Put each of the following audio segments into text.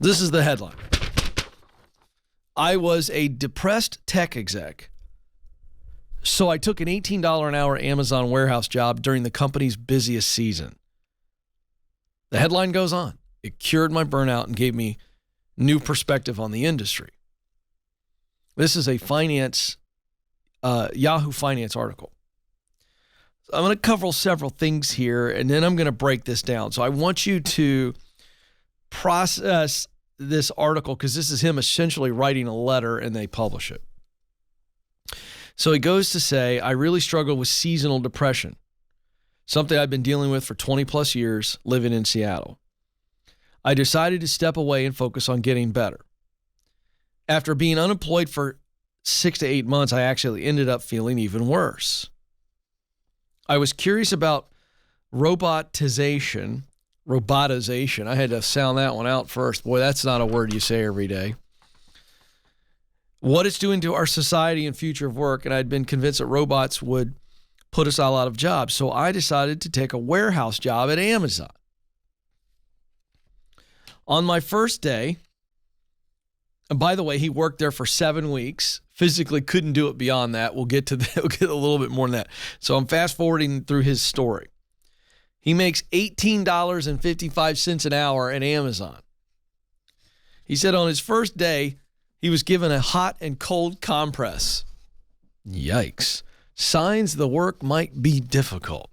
This is the headline. I was a depressed tech exec, so I took an $18 an hour Amazon warehouse job during the company's busiest season. The headline goes on. It cured my burnout and gave me new perspective on the industry. This is a Yahoo Finance article. I'm going to cover several things here, and then I'm going to break this down. So I want you to process this article because this is him essentially writing a letter, and they publish it. So he goes to say, I really struggle with seasonal depression, something I've been dealing with for 20 plus years living in Seattle. I decided to step away and focus on getting better. After being unemployed for 6 to 8 months, I actually ended up feeling even worse. I was curious about robotization. I had to sound that one out first. Boy, that's not a word you say every day. What it's doing to our society and future of work, and I'd been convinced that robots would put us all out of jobs. So I decided to take a warehouse job at Amazon. On my first day, and by the way, he worked there for 7 weeks. Physically couldn't do it beyond that. We'll get to that. We'll get a little bit more than that. So I'm fast forwarding through his story. He makes $18.55 an hour at Amazon. He said on his first day, he was given a hot and cold compress. Yikes. Signs the work might be difficult.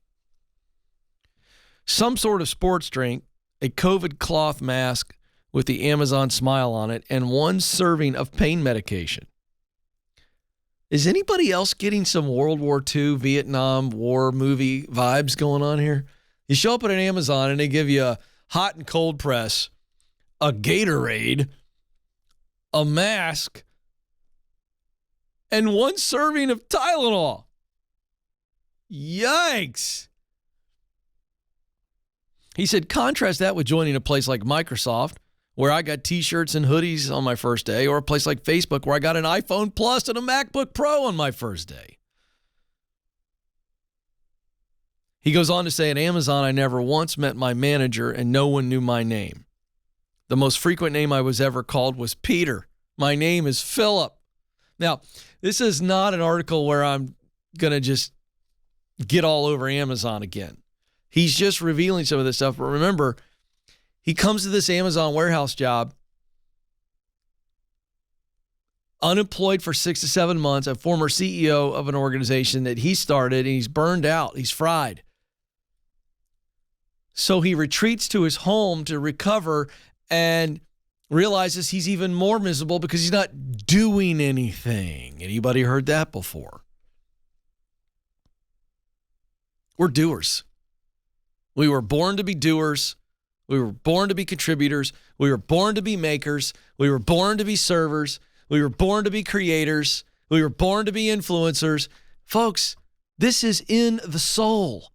Some sort of sports drink, a COVID cloth mask with the Amazon smile on it, and 1 serving of pain medication. Is anybody else getting some World War II, Vietnam War movie vibes going on here? You show up at an Amazon and they give you a hot and cold press, a Gatorade, a mask, and 1 serving of Tylenol. Yikes. He said, contrast that with joining a place like Microsoft, where I got t-shirts and hoodies on my first day, or a place like Facebook where I got an iPhone Plus and a MacBook Pro on my first day. He goes on to say, at Amazon, I never once met my manager and no one knew my name. The most frequent name I was ever called was Peter. My name is Philip. Now, this is not an article where I'm going to just get all over Amazon again. He's just revealing some of this stuff. But remember, he comes to this Amazon warehouse job, unemployed for 6 to 7 months, a former CEO of an organization that he started, and he's burned out. He's fried. So he retreats to his home to recover and realizes he's even more miserable because he's not doing anything. Anybody heard that before? We're doers. We were born to be doers. We were born to be contributors. We were born to be makers. We were born to be servers. We were born to be creators. We were born to be influencers. Folks, this is in the soul.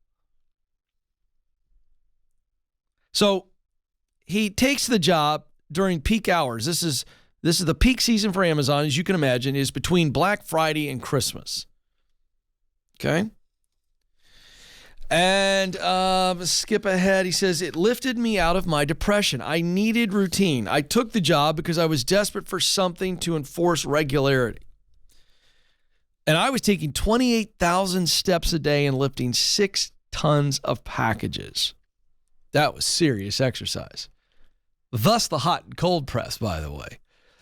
So he takes the job during peak hours. This is the peak season for Amazon, as you can imagine, is between Black Friday and Christmas. Okay? And skip ahead. He says, it lifted me out of my depression. I needed routine. I took the job because I was desperate for something to enforce regularity. And I was taking 28,000 steps a day and lifting 6 tons of packages. That was serious exercise. Thus the hot and cold press, by the way.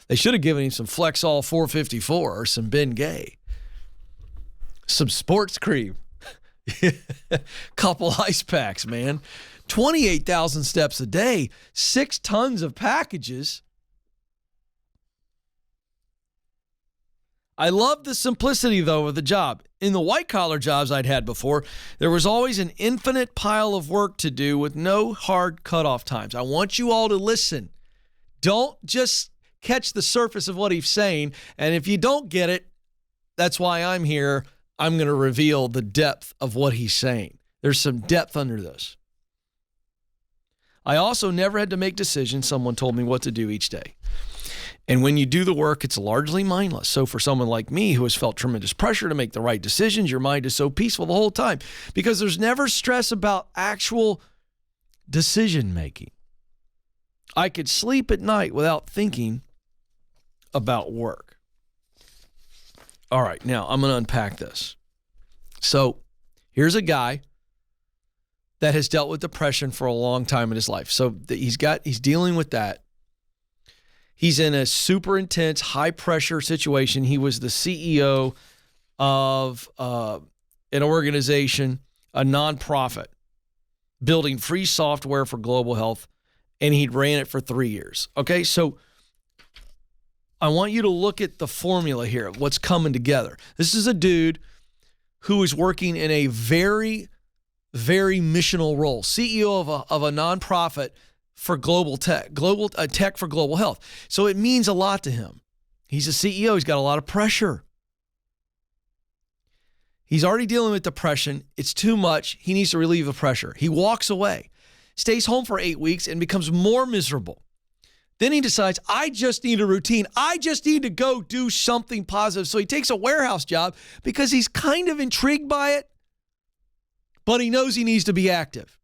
They should have given him some Flexol 454 or some Bengay. Some sports cream. Couple ice packs, man. 28,000 steps a day, 6 tons of packages. I love the simplicity, though, of the job. In the white-collar jobs I'd had before, there was always an infinite pile of work to do with no hard cutoff times. I want you all to listen. Don't just catch the surface of what he's saying, and if you don't get it, that's why I'm here. I'm going to reveal the depth of what he's saying. There's some depth under this. I also never had to make decisions. Someone told me what to do each day. And when you do the work, it's largely mindless. So for someone like me who has felt tremendous pressure to make the right decisions, your mind is so peaceful the whole time because there's never stress about actual decision making. I could sleep at night without thinking about work. All right, now I'm going to unpack this. So here's a guy that has dealt with depression for a long time in his life. So he's dealing with that. He's in a super intense, high pressure situation. He was the CEO of an organization, a nonprofit, building free software for global health, and he'd ran it for 3 years. Okay, so I want you to look at the formula here of what's coming together. This is a dude who is working in a very, very missional role, CEO of a nonprofit for global tech, tech for global health. So it means a lot to him. He's a CEO. He's got a lot of pressure. He's already dealing with depression. It's too much. He needs to relieve the pressure. He walks away, stays home for 8 weeks, and becomes more miserable. Then he decides, I just need a routine. I just need to go do something positive. So he takes a warehouse job because he's kind of intrigued by it, but he knows he needs to be active.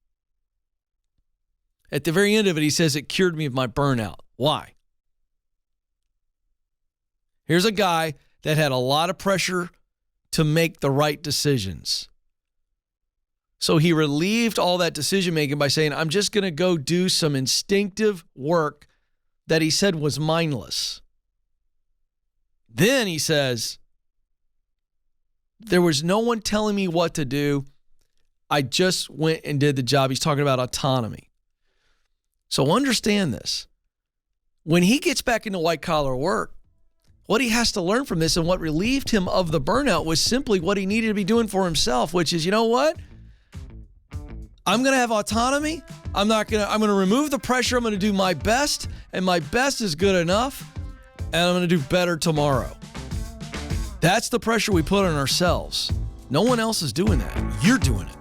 At the very end of it, he says, it cured me of my burnout. Why? Here's a guy that had a lot of pressure to make the right decisions. So he relieved all that decision making by saying, I'm just going to go do some instinctive work that he said was mindless. Then he says, there was no one telling me what to do. I just went and did the job. He's talking about autonomy. So understand this. When he gets back into white collar work, what he has to learn from this and what relieved him of the burnout was simply what he needed to be doing for himself, which is, you know what? I'm going to have autonomy. I'm going to remove the pressure. I'm going to do my best, and my best is good enough, and I'm going to do better tomorrow. That's the pressure we put on ourselves. No one else is doing that. You're doing it.